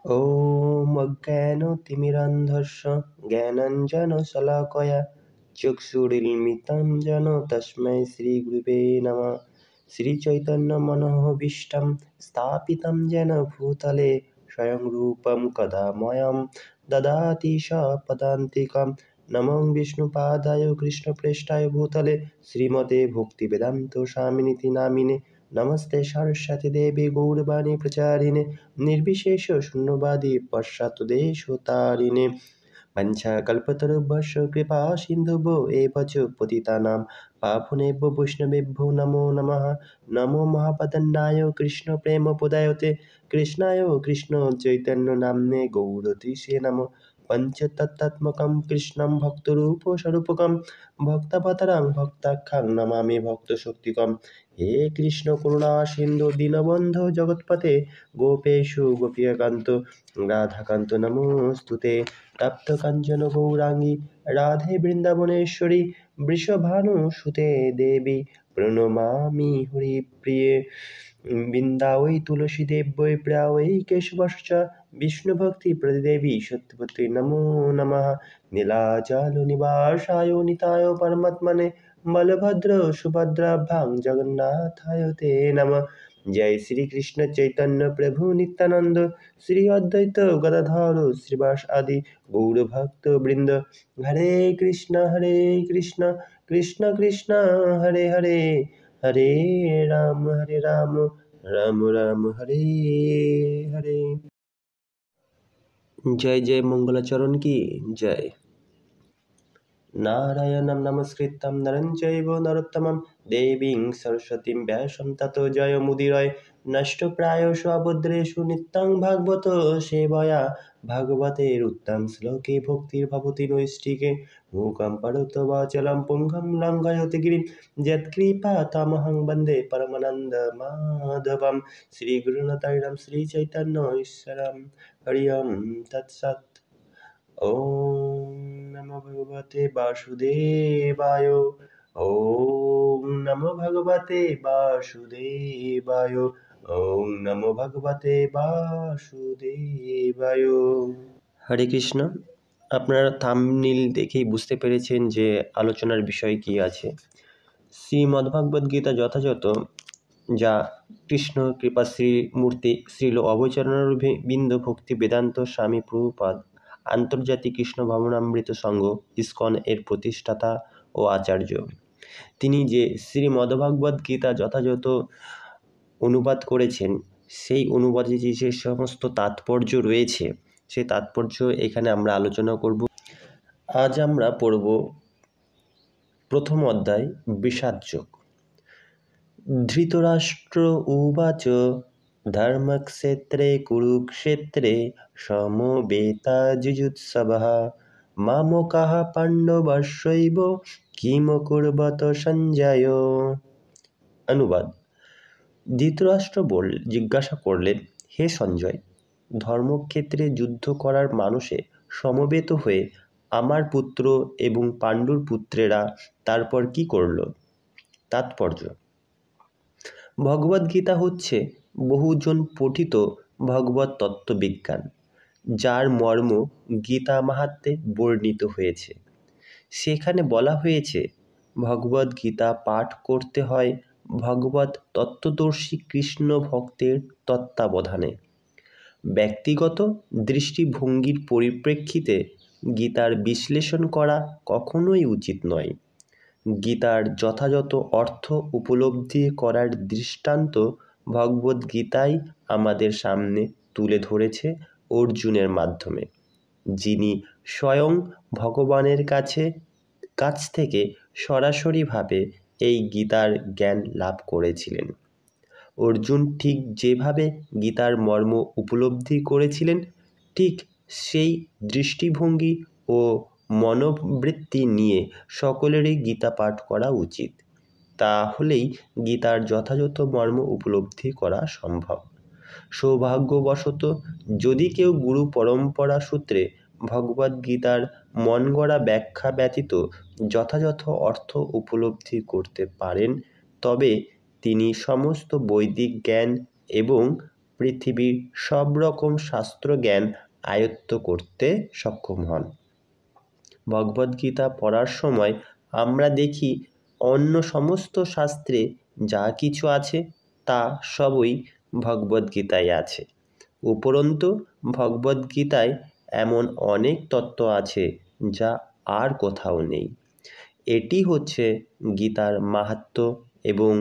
ॐ अज्ञानतिमिरान्धस्य ज्ञानाञ्जनशलाकया चक्षुरुन्मिलितं येन तस्मै श्रीगुरवे नमः। श्रीचैतन्यमनोभीष्टं स्थापितं येन भूतले स्वयं रूपं कदा मह्यं ददाति स्वपदान्तिकं। नमो विष्णुपादाय कृष्णप्रेष्ठाय भूतले श्रीमते भक्तिवेदान्तस्वामिनिति नामिने। नमस्ते सरस्वती देवी गौरवाणी प्रचारिणे निर्विशेष शून्यवादी पश्चात्देशतारिणे। वंशाकल्पतरुभ्यश्च कृपा सिन्धुभ्यो एव च पतितानां पावनेभ्यो वैष्णवेभ्यो नमो नमः। नमो महावदन्नाय कृष्णप्रेमप्रदायते कृष्णाय कृष्णचैतन्यनाम्ने गौरतीसे नमः। पञ्चतत्त्वात्मकं कृष्णं भक्तरूपस्वरूपकं भक्तावतारं भक्ताख्यं नमामि भक्तशक्तिकम्। हे कृष्ण करुणा सिन्धु दीनबन्धो जगत्पते गोपेषु गोपिकान्त राधाकान्त नमोऽस्तुते। तप्तकाञ्चन गौराङ्गी राधे वृन्दावनेश्वरी वृषभानुसुते देवी प्रणमामि हरिप्रिये। वृन्दावै तुलसीदेव्यै प्रिया वै केशवश्च विष्णुभक्तिप्रदेवी सत्यवती नमो नमः। नीलाचलनिवासाय निताय परमात्मने बलभद्र सुभद्राभ्यां जगन्नाथाय ते नमः। जय श्री कृष्ण चैतन्य प्रभु नित्यानंद श्री अद्वैत गदाधर श्रीवास आदि गौर भक्त वृंद। हरे कृष्ण कृष्ण कृष्ण हरे हरे, हरे राम राम राम हरे हरे। जय जय मंगलाचरण की जय। नारायणं नमस्कृतं नरं चैव नरोत्तमं देवीं सरस्वतीं व्यासं ततो जयमुदीरये। नष्टप्रायेषु अभद्रेषु नित्यं भागवत सेवया भागवतेरुत्तम श्लोके भक्तिर्भवति नैष्ठिके। मूकं करोति वाचालं पुंगं लङ्घयति गिरिं यत्कृपातमहं वन्दे परमानन्दमाधवं। श्रीगुरुनाथायं श्रीचैतन्यईश्वरं हरि ओं तत्सत्। ॐ नमो भगवते वासुदेवाय। ॐ नमो भगवते वासुदेवाय। ॐ नमो भगवते वासुदेवाय। হরে কৃষ্ণ। আপনারা থাম্বনেইল দেখেই বুঝতে পেরেছেন যে আলোচনার বিষয় কি আছে। শ্রীমদ্ভগবদ্গীতা যথাযথ যা কৃষ্ণ কৃপাশ্রী মূর্তি শ্রীল অবচরণারবিন্দ ভক্তি বেদান্ত স্বামী প্রভুপাদ আন্তর্জাতিক কৃষ্ণ ভাবনামৃত সংঘ ইসকন এর প্রতিষ্ঠাতা ও আচার্য। তিনি যে শ্রীমদ্ভগবদ্গীতা যথাযথ অনুবাদ করেছেন সেই অনুবাদে যে সমস্ত তাৎপর্য রয়েছে সেই তাৎপর্য এখানে আমরা আলোচনা করব। আজ আমরা পড়ব প্রথম অধ্যায় বিষাদযোগ। ধৃতরাষ্ট্র উবাচ ধর্মক্ষেত্রে কুরুক্ষেত্রে সমবেতাযুযুৎসবঃ মামকাঃ পাণ্ডবস্যৈব কিমকুর্বত সঞ্জয়। অনুবাদ। ধৃতরাষ্ট্র জিজ্ঞাসা করলেন, হে সঞ্জয়, ধর্মক্ষেত্রে যুদ্ধ করার মানুষে সমবেত হয়ে আমার পুত্র এবং পাণ্ডুর পুত্রেরা তারপর কি করল? তাৎপর্য। ভগবদ্গীতা হচ্ছে বহুজন পঠিত ভগবত তত্ত্ববিজ্ঞান, যার মর্ম গীতা মাহাত্ম্যে বর্ণিত হয়েছে। সেখানে বলা হয়েছে ভগবদ্গীতা পাঠ করতে হয় ভগবত তত্ত্বদর্শী কৃষ্ণ ভক্তের তত্ত্বাবধানে। ব্যক্তিগত দৃষ্টিভঙ্গির পরিপ্রেক্ষিতে গীতার বিশ্লেষণ করা কখনোই উচিত নয়। গীতার যথাযথ অর্থ উপলব্ধি করার দৃষ্টান্ত ভগবদ্গীতাই আমাদের সামনে তুলে ধরেছে অর্জুনের মাধ্যমে, যিনি স্বয়ং ভগবানের কাছ থেকে সরাসরিভাবে এই গীতার জ্ঞান লাভ করেছিলেন। অর্জুন ঠিক যেভাবে গীতার মর্ম উপলব্ধি করেছিলেন ঠিক সেই দৃষ্টিভঙ্গি ও মনোবৃত্তি নিয়ে সকলেরই গীতা পাঠ করা উচিত। তাহলেই গীতার যথাযথ মর্ম উপলব্ধি করা সম্ভব। সৌভাগ্যবশত যদি কেউ গুরু পরম্পরা সূত্রে ভগবদ্গীতার মনগড়া ব্যাখ্যা ব্যতীত যথাযথ অর্থ উপলব্ধি করতে পারেন, তবে তিনি সমস্ত বৈদিক জ্ঞান এবং পৃথিবীর সব রকম শাস্ত্রজ্ঞান আয়ত্ত করতে সক্ষম হন। ভগবদ্গীতা পড়ার সময় আমরা দেখি অন্য সমস্ত শাস্ত্রে যা কিছু আছে তা সবই ভগবদ্গীতায় আছে। উপরন্তু ভগবদ্গীতায় এমন অনেক তত্ত্ব আছে যা আর কোথাও নেই। এটি হচ্ছে গীতার মাহাত্ম্য এবং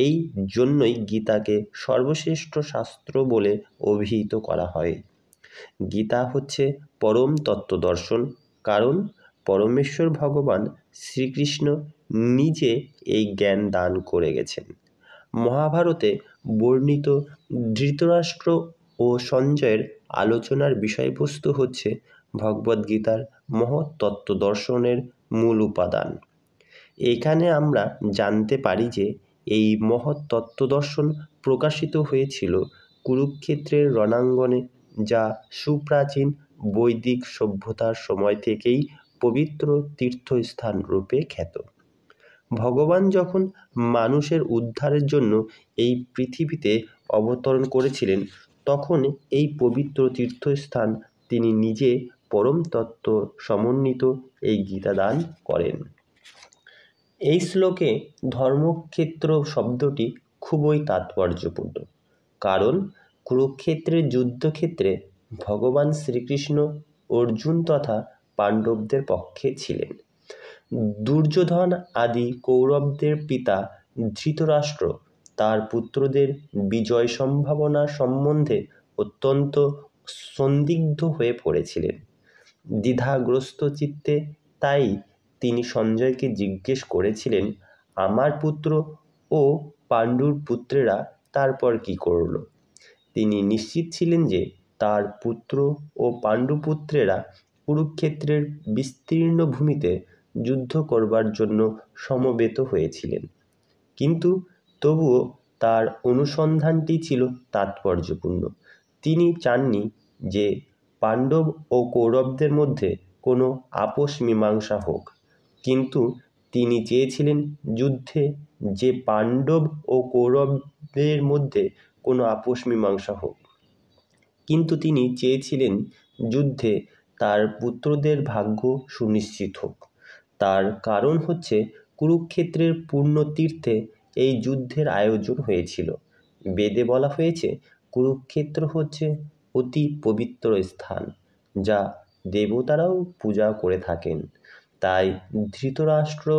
এই জন্যই গীতাকে সর্বশ্রেষ্ঠ শাস্ত্র বলে অভিহিত করা হয়। গীতা হচ্ছে পরম তত্ত্বদর্শন, কারণ পরমেশ্বর ভগবান শ্রীকৃষ্ণ নিজে এই জ্ঞান দান করে গেছেন। মহাভারতে বর্ণিত ধৃতরাষ্ট্র ও সঞ্জয়ের আলোচনার বিষয়বস্তু হচ্ছে ভগবদ্গীতার মহৎ তত্ত্বদর্শনের মূল উপাদান। এখানে আমরা জানতে পারি যে এই মহৎ তত্ত্বদর্শন প্রকাশিত হয়েছিল কুরুক্ষেত্রের রণাঙ্গনে, যা সুপ্রাচীন বৈদিক সভ্যতার সময় থেকেই পবিত্র তীর্থস্থান রূপে খ্যাত। ভগবান যখন মানুষের উদ্ধারের জন্য এই পৃথিবীতে অবতরণ করেছিলেন, তখন এই পবিত্র তীর্থস্থান তিনি নিজে পরম তত্ত্ব সমন্বিত এই গীতা দান করেন। এই শ্লোকে ধর্মক্ষেত্র শব্দটি খুবই তাৎপর্যপূর্ণ, কারণ কুরুক্ষেত্রের যুদ্ধক্ষেত্রে ভগবান শ্রীকৃষ্ণ অর্জুন তথা পাণ্ডবদের পক্ষে ছিলেন। দুর্যোধন আদি কৌরবদের পিতা ধৃতরাষ্ট্র তার পুত্রদের বিজয় সম্ভাবনা সম্বন্ধে অত্যন্ত সন্দিগ্ধ হয়ে পড়েছিলেন। দ্বিধাগ্রস্ত চিত্তে তাই তিনি সঞ্জয়কে জিজ্ঞেস করেছিলেন, আমার পুত্র ও পাণ্ডুর পুত্রেরা তারপর কি করল? তিনি নিশ্চিত ছিলেন যে তার পুত্র ও পাণ্ডুপুত্রেরা কুরুক্ষেত্রের বিস্তীর্ণ ভূমিতে যুদ্ধ করবার জন্য সমবেত হয়েছিলেন, কিন্তু তবুও তার অনুসন্ধানটি ছিল তাৎপর্যপূর্ণ। তিনি চাননি যে পাণ্ডব ও কৌরবদের মধ্যে কোনো আপোষ মীমাংসা হোক, কিন্তু তিনি চেয়েছিলেন যুদ্ধে যে পাণ্ডব ও কৌরবদের মধ্যে কোনো আপোষ মীমাংসা হোক, কিন্তু তিনি চেয়েছিলেন যুদ্ধে তার পুত্রদের ভাগ্য সুনিশ্চিত হোক। তার কারণ হচ্ছে কুরুক্ষেত্রের পুণ্যতীর্থে এই যুদ্ধের আয়োজন হয়েছিল। বেদে বলা হয়েছে কুরুক্ষেত্র হচ্ছে অতি পবিত্র স্থান, যা দেবতারাও পূজা করে থাকেন। তাই ধৃতরাষ্ট্র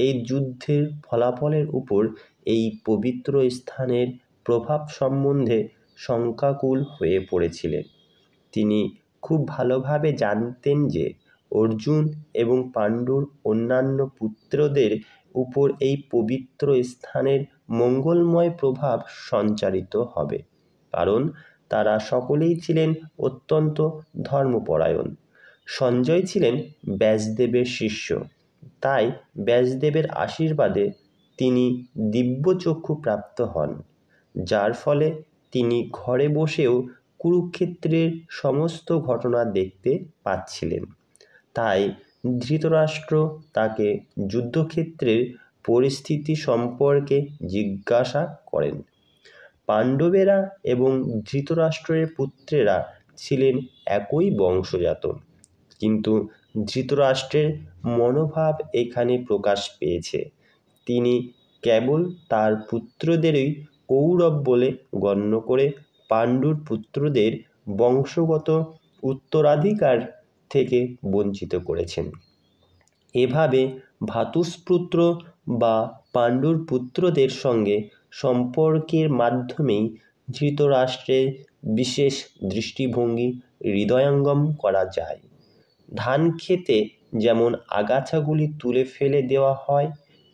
এই যুদ্ধের ফলাফলের উপর এই পবিত্র স্থানের প্রভাব সম্বন্ধে শঙ্কাকুল হয়ে পড়েছিলেন। তিনি খুব ভালোভাবে জানতেন যে অর্জুন এবং পাণ্ডুর অন্যান্য পুত্রদের উপর এই পবিত্র স্থানের মঙ্গলময় প্রভাব সঞ্চারিত হবে, কারণ তারা সকলেই ছিলেন অত্যন্ত ধর্মপরায়ণ। সঞ্জয় ছিলেন ব্যাসদেবের শিষ্য, তাই ব্যাসদেবের আশীর্বাদে তিনি দিব্যচক্ষু প্রাপ্ত হন, যার ফলে তিনি ঘরে বসেও কুরুক্ষেত্রের সমস্ত ঘটনা দেখতে পাচ্ছিলেন। তাই ধৃতরাষ্ট্র তাকে যুদ্ধক্ষেত্রের পরিস্থিতি সম্পর্কে জিজ্ঞাসা করেন। পাণ্ডবেরা এবং ধৃতরাষ্ট্রের পুত্রেরা ছিলেন একই বংশজাত, কিন্তু ধৃতরাষ্ট্রের মনোভাব এখানে প্রকাশ পেয়েছে। তিনি কেবল তার পুত্রদেরই কৌরব বলে গণ্য করে পাণ্ডুর পুত্রদের বংশগত উত্তরাধিকার থেকে বঞ্চিত করেছেন। এভাবে ভ্রাতুষ্পুত্র বা পাণ্ডুর পুত্রদের সঙ্গে সম্পর্কের মাধ্যমেই ধৃতরাষ্ট্রের বিশেষ দৃষ্টিভঙ্গি হৃদয়ঙ্গম করা যায়। ধান ক্ষেতে যেমন আগাছাগুলি তুলে ফেলে দেওয়া হয়,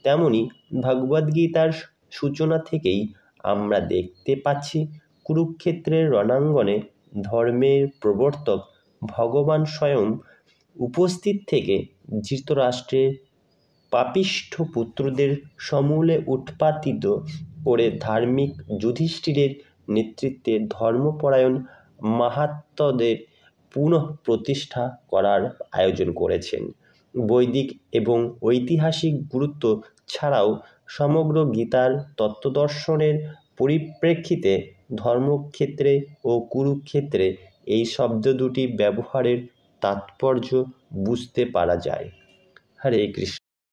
তেমনি ভগবদ্গীতার সূচনা থেকেই আমরা দেখতে পাচ্ছি কুরুক্ষেত্রের রণাঙ্গনে ধর্মের প্রবর্তক ভগবান স্বয়ং উপস্থিত থেকে ধৃতরাষ্ট্রের পাপিষ্ঠ পুত্রদের সমূলে উৎপাটিত করে ধার্মিক যুধিষ্ঠিরের নেতৃত্বে ধর্মপরায়ণ মাহাত্ম্যদের পুনঃ প্রতিষ্ঠা করার আয়োজন করেছেন। বৈদিক এবং ঐতিহাসিক গুরুত্ব ছাড়াও সমগ্র গীতার তত্ত্বদর্শনের পরিপ্রেক্ষিতে ধর্মক্ষেত্রে ও কুরুক্ষেত্রে এই শব্দ দুটি ব্যবহারের তাৎপর্য বুঝতে পারা যায়। হরে কৃষ্ণ।